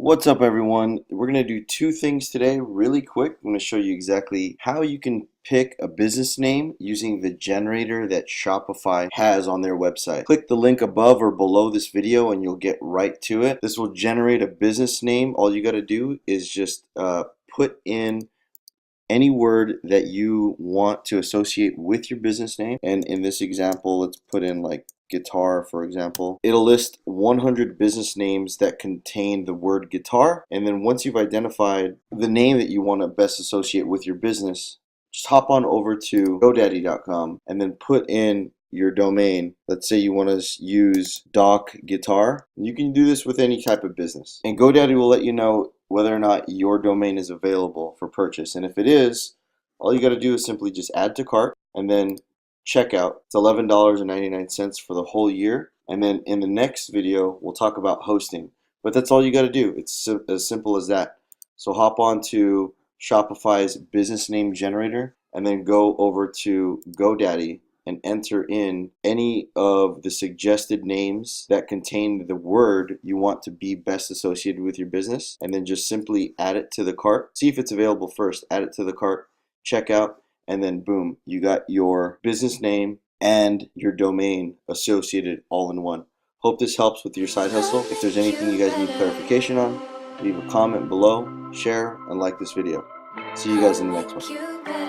What's up, everyone? We're going to do two things today really quick. I'm going to show you exactly how you can pick a business name using the generator that Shopify has on their website. Click the link above or below this video and you'll get right to it. This will generate a business name. All you got to do is just put in any word that you want to associate with your business name. And in this example, let's put in like guitar, for example. It'll list 100 business names that contain the word guitar. And then once you've identified the name that you want to best associate with your business, just hop on over to GoDaddy.com and then put in your domain. Let's say you want to use Doc Guitar. You can do this with any type of business. And GoDaddy will let you know whether or not your domain is available for purchase. And if it is, all you got to do is simply just add to cart and then checkout. It's $11.99 for the whole year. And then in the next video, we'll talk about hosting. But that's all you got to do. It's as simple as that. So hop on to Shopify's business name generator and then go over to GoDaddy and enter in any of the suggested names that contain the word you want to be best associated with your business, and then just simply add it to the cart. See if it's available first, add it to the cart, check out, and then boom, you got your business name and your domain associated all in one. Hope this helps with your side hustle. If there's anything you guys need clarification on, leave a comment below, share, and like this video. See you guys in the next one.